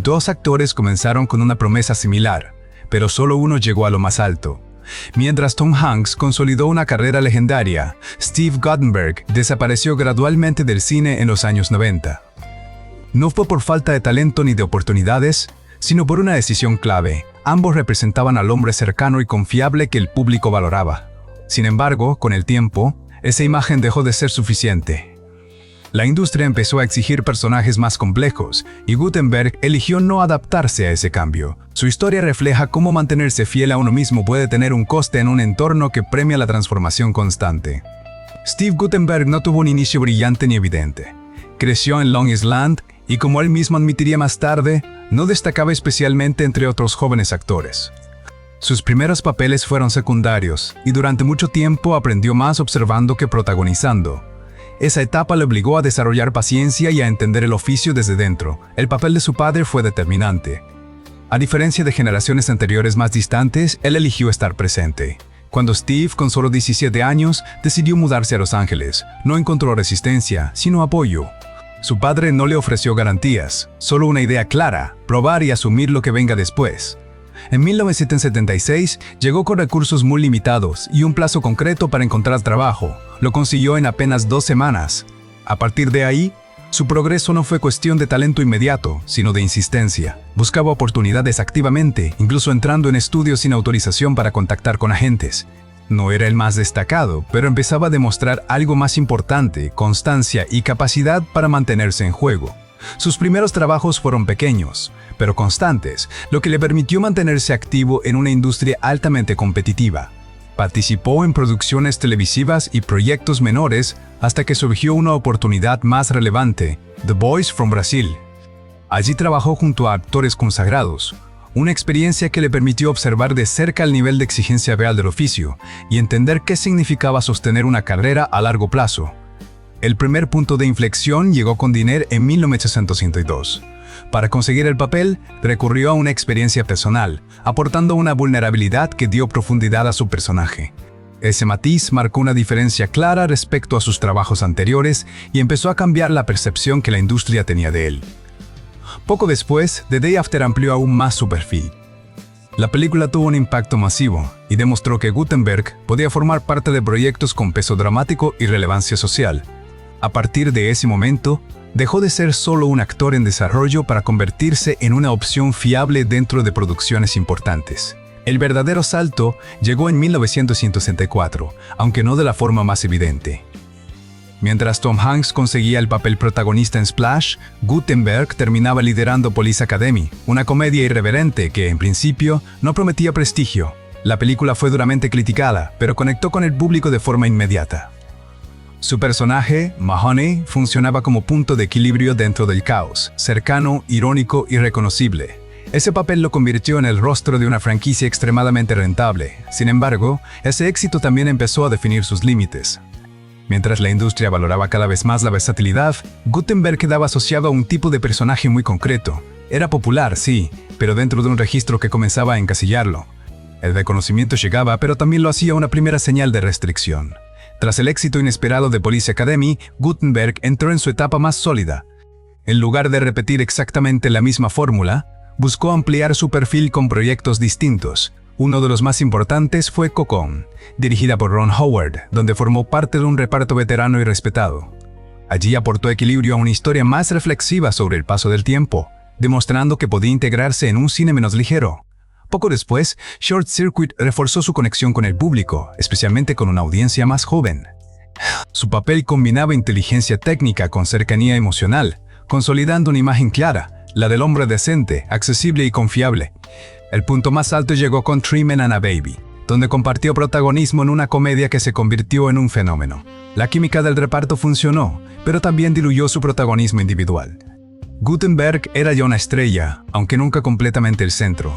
Dos actores comenzaron con una promesa similar, pero solo uno llegó a lo más alto. Mientras Tom Hanks consolidó una carrera legendaria, Steve Guttenberg desapareció gradualmente del cine en los años 90. No fue por falta de talento ni de oportunidades, sino por una decisión clave. Ambos representaban al hombre cercano y confiable que el público valoraba. Sin embargo, con el tiempo, esa imagen dejó de ser suficiente. La industria empezó a exigir personajes más complejos, y Guttenberg eligió no adaptarse a ese cambio. Su historia refleja cómo mantenerse fiel a uno mismo puede tener un coste en un entorno que premia la transformación constante. Steve Guttenberg no tuvo un inicio brillante ni evidente. Creció en Long Island y, como él mismo admitiría más tarde, no destacaba especialmente entre otros jóvenes actores. Sus primeros papeles fueron secundarios, y durante mucho tiempo aprendió más observando que protagonizando. Esa etapa le obligó a desarrollar paciencia y a entender el oficio desde dentro. El papel de su padre fue determinante. A diferencia de generaciones anteriores más distantes, él eligió estar presente. Cuando Steve, con solo 17 años, decidió mudarse a Los Ángeles, no encontró resistencia, sino apoyo. Su padre no le ofreció garantías, solo una idea clara: probar y asumir lo que venga después. En 1976 llegó con recursos muy limitados y un plazo concreto para encontrar trabajo. Lo consiguió en apenas 2 semanas. A partir de ahí, su progreso no fue cuestión de talento inmediato, sino de insistencia. Buscaba oportunidades activamente, incluso entrando en estudios sin autorización para contactar con agentes. No era el más destacado, pero empezaba a demostrar algo más importante: constancia y capacidad para mantenerse en juego. Sus primeros trabajos fueron pequeños, pero constantes, lo que le permitió mantenerse activo en una industria altamente competitiva. Participó en producciones televisivas y proyectos menores hasta que surgió una oportunidad más relevante: The Voice from Brasil. Allí trabajó junto a actores consagrados, una experiencia que le permitió observar de cerca el nivel de exigencia real del oficio y entender qué significaba sostener una carrera a largo plazo. El primer punto de inflexión llegó con Dinner en 1962. Para conseguir el papel, recurrió a una experiencia personal, aportando una vulnerabilidad que dio profundidad a su personaje. Ese matiz marcó una diferencia clara respecto a sus trabajos anteriores y empezó a cambiar la percepción que la industria tenía de él. Poco después, The Day After amplió aún más su perfil. La película tuvo un impacto masivo y demostró que Guttenberg podía formar parte de proyectos con peso dramático y relevancia social. A partir de ese momento, dejó de ser solo un actor en desarrollo para convertirse en una opción fiable dentro de producciones importantes. El verdadero salto llegó en 1964, aunque no de la forma más evidente. Mientras Tom Hanks conseguía el papel protagonista en Splash, Guttenberg terminaba liderando Police Academy, una comedia irreverente que, en principio, no prometía prestigio. La película fue duramente criticada, pero conectó con el público de forma inmediata. Su personaje, Mahoney, funcionaba como punto de equilibrio dentro del caos, cercano, irónico y reconocible. Ese papel lo convirtió en el rostro de una franquicia extremadamente rentable. Sin embargo, ese éxito también empezó a definir sus límites. Mientras la industria valoraba cada vez más la versatilidad, Guttenberg quedaba asociado a un tipo de personaje muy concreto. Era popular, sí, pero dentro de un registro que comenzaba a encasillarlo. El reconocimiento llegaba, pero también lo hacía una primera señal de restricción. Tras el éxito inesperado de Police Academy, Guttenberg entró en su etapa más sólida. En lugar de repetir exactamente la misma fórmula, buscó ampliar su perfil con proyectos distintos. Uno de los más importantes fue Cocoon, dirigida por Ron Howard, donde formó parte de un reparto veterano y respetado. Allí aportó equilibrio a una historia más reflexiva sobre el paso del tiempo, demostrando que podía integrarse en un cine menos ligero. Poco después, Short Circuit reforzó su conexión con el público, especialmente con una audiencia más joven. Su papel combinaba inteligencia técnica con cercanía emocional, consolidando una imagen clara, la del hombre decente, accesible y confiable. El punto más alto llegó con Three Men and a Baby, donde compartió protagonismo en una comedia que se convirtió en un fenómeno. La química del reparto funcionó, pero también diluyó su protagonismo individual. Guttenberg era ya una estrella, aunque nunca completamente el centro.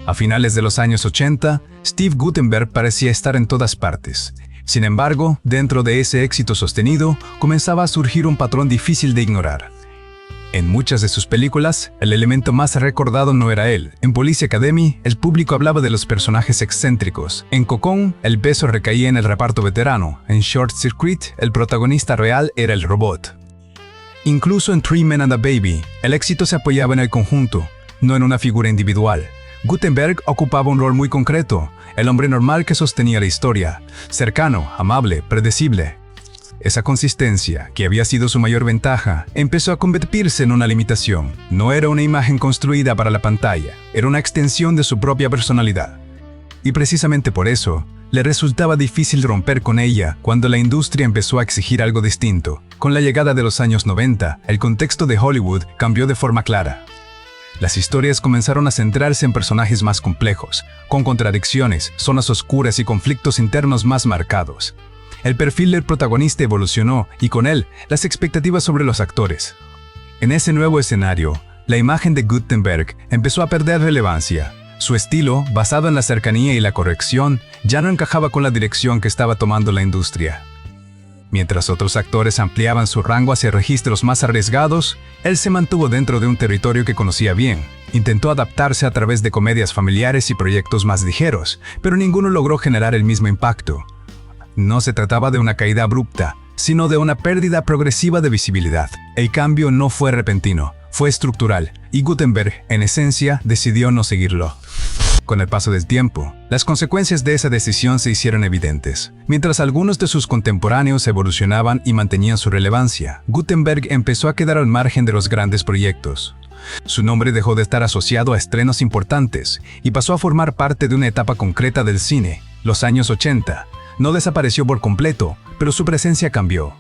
A finales de los años 80, Steve Guttenberg parecía estar en todas partes. Sin embargo, dentro de ese éxito sostenido, comenzaba a surgir un patrón difícil de ignorar. En muchas de sus películas, el elemento más recordado no era él. En Police Academy, el público hablaba de los personajes excéntricos. En Cocoon, el peso recaía en el reparto veterano. En Short Circuit, el protagonista real era el robot. Incluso en Three Men and a Baby, el éxito se apoyaba en el conjunto. no en una figura individual. Guttenberg ocupaba un rol muy concreto, el hombre normal que sostenía la historia, cercano, amable, predecible. Esa consistencia, que había sido su mayor ventaja, empezó a convertirse en una limitación. No era una imagen construida para la pantalla, era una extensión de su propia personalidad. Y precisamente por eso, le resultaba difícil romper con ella cuando la industria empezó a exigir algo distinto. Con la llegada de los años 90, el contexto de Hollywood cambió de forma clara. Las historias comenzaron a centrarse en personajes más complejos, con contradicciones, zonas oscuras y conflictos internos más marcados. El perfil del protagonista evolucionó y con él, las expectativas sobre los actores. En ese nuevo escenario, la imagen de Guttenberg empezó a perder relevancia. Su estilo, basado en la cercanía y la corrección, ya no encajaba con la dirección que estaba tomando la industria. Mientras otros actores ampliaban su rango hacia registros más arriesgados, él se mantuvo dentro de un territorio que conocía bien. Intentó adaptarse a través de comedias familiares y proyectos más ligeros, pero ninguno logró generar el mismo impacto. No se trataba de una caída abrupta, sino de una pérdida progresiva de visibilidad. El cambio no fue repentino, fue estructural, y Guttenberg, en esencia, decidió no seguirlo. Con el paso del tiempo, las consecuencias de esa decisión se hicieron evidentes. Mientras algunos de sus contemporáneos evolucionaban y mantenían su relevancia, Guttenberg empezó a quedar al margen de los grandes proyectos. Su nombre dejó de estar asociado a estrenos importantes y pasó a formar parte de una etapa concreta del cine, los años 80. No desapareció por completo, pero su presencia cambió.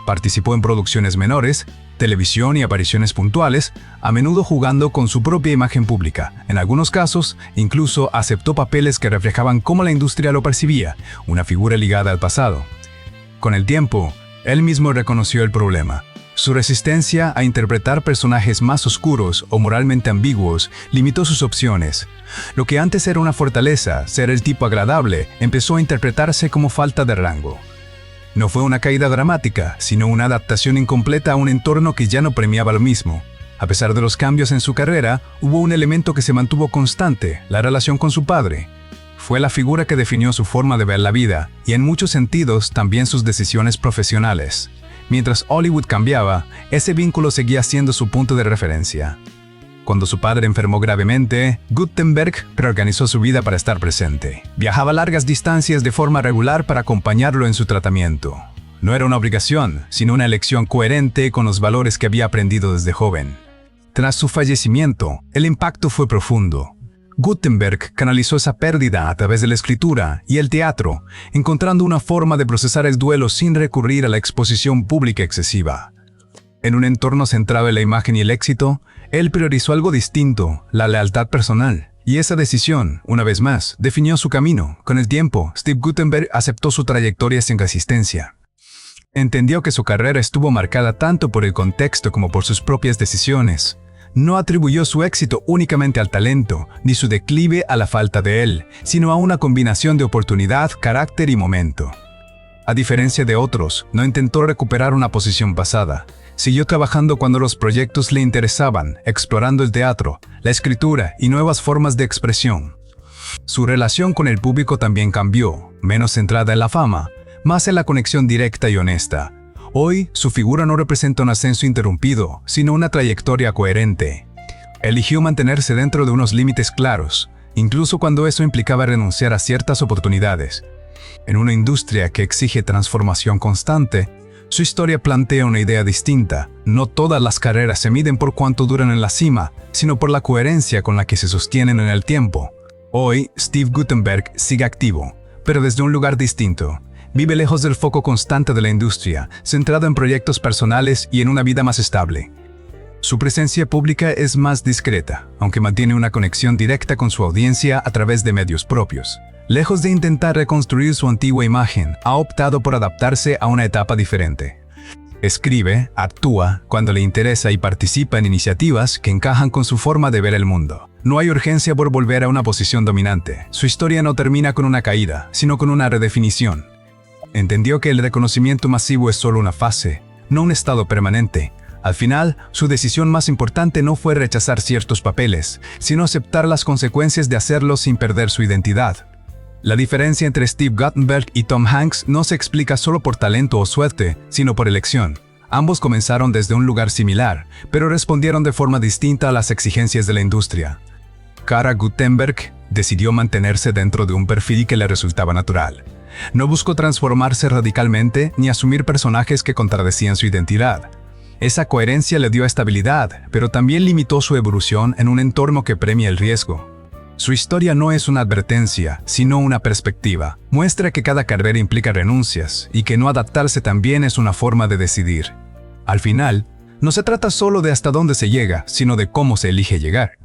Participó en producciones menores, televisión y apariciones puntuales, a menudo jugando con su propia imagen pública. En algunos casos, incluso aceptó papeles que reflejaban cómo la industria lo percibía, una figura ligada al pasado. Con el tiempo, él mismo reconoció el problema. Su resistencia a interpretar personajes más oscuros o moralmente ambiguos limitó sus opciones. Lo que antes era una fortaleza, ser el tipo agradable, empezó a interpretarse como falta de rango. No fue una caída dramática, sino una adaptación incompleta a un entorno que ya no premiaba lo mismo. A pesar de los cambios en su carrera, hubo un elemento que se mantuvo constante, la relación con su padre. Fue la figura que definió su forma de ver la vida, y en muchos sentidos también sus decisiones profesionales. Mientras Hollywood cambiaba, ese vínculo seguía siendo su punto de referencia. Cuando su padre enfermó gravemente, Guttenberg reorganizó su vida para estar presente. Viajaba largas distancias de forma regular para acompañarlo en su tratamiento. No era una obligación, sino una elección coherente con los valores que había aprendido desde joven. Tras su fallecimiento, el impacto fue profundo. Guttenberg canalizó esa pérdida a través de la escritura y el teatro, encontrando una forma de procesar el duelo sin recurrir a la exposición pública excesiva. En un entorno centrado en la imagen y el éxito, él priorizó algo distinto, la lealtad personal. Y esa decisión, una vez más, definió su camino. Con el tiempo, Steve Guttenberg aceptó su trayectoria sin resistencia. Entendió que su carrera estuvo marcada tanto por el contexto como por sus propias decisiones. No atribuyó su éxito únicamente al talento, ni su declive a la falta de él, sino a una combinación de oportunidad, carácter y momento. A diferencia de otros, no intentó recuperar una posición pasada. Siguió trabajando cuando los proyectos le interesaban, explorando el teatro, la escritura y nuevas formas de expresión. Su relación con el público también cambió, menos centrada en la fama, más en la conexión directa y honesta. Hoy, su figura no representa un ascenso interrumpido, sino una trayectoria coherente. Eligió mantenerse dentro de unos límites claros, incluso cuando eso implicaba renunciar a ciertas oportunidades. En una industria que exige transformación constante, su historia plantea una idea distinta. No todas las carreras se miden por cuánto duran en la cima, sino por la coherencia con la que se sostienen en el tiempo. Hoy, Steve Guttenberg sigue activo, pero desde un lugar distinto. Vive lejos del foco constante de la industria, centrado en proyectos personales y en una vida más estable. Su presencia pública es más discreta, aunque mantiene una conexión directa con su audiencia a través de medios propios. Lejos de intentar reconstruir su antigua imagen, ha optado por adaptarse a una etapa diferente. Escribe, actúa, cuando le interesa y participa en iniciativas que encajan con su forma de ver el mundo. No hay urgencia por volver a una posición dominante. Su historia no termina con una caída, sino con una redefinición. Entendió que el reconocimiento masivo es solo una fase, no un estado permanente. Al final, su decisión más importante no fue rechazar ciertos papeles, sino aceptar las consecuencias de hacerlo sin perder su identidad. La diferencia entre Steve Guttenberg y Tom Hanks no se explica solo por talento o suerte, sino por elección. Ambos comenzaron desde un lugar similar, pero respondieron de forma distinta a las exigencias de la industria. Kara Gutenberg decidió mantenerse dentro de un perfil que le resultaba natural. No buscó transformarse radicalmente ni asumir personajes que contradecían su identidad. Esa coherencia le dio estabilidad, pero también limitó su evolución en un entorno que premia el riesgo. Su historia no es una advertencia, sino una perspectiva. Muestra que cada carrera implica renuncias y que no adaptarse también es una forma de decidir. Al final, no se trata solo de hasta dónde se llega, sino de cómo se elige llegar.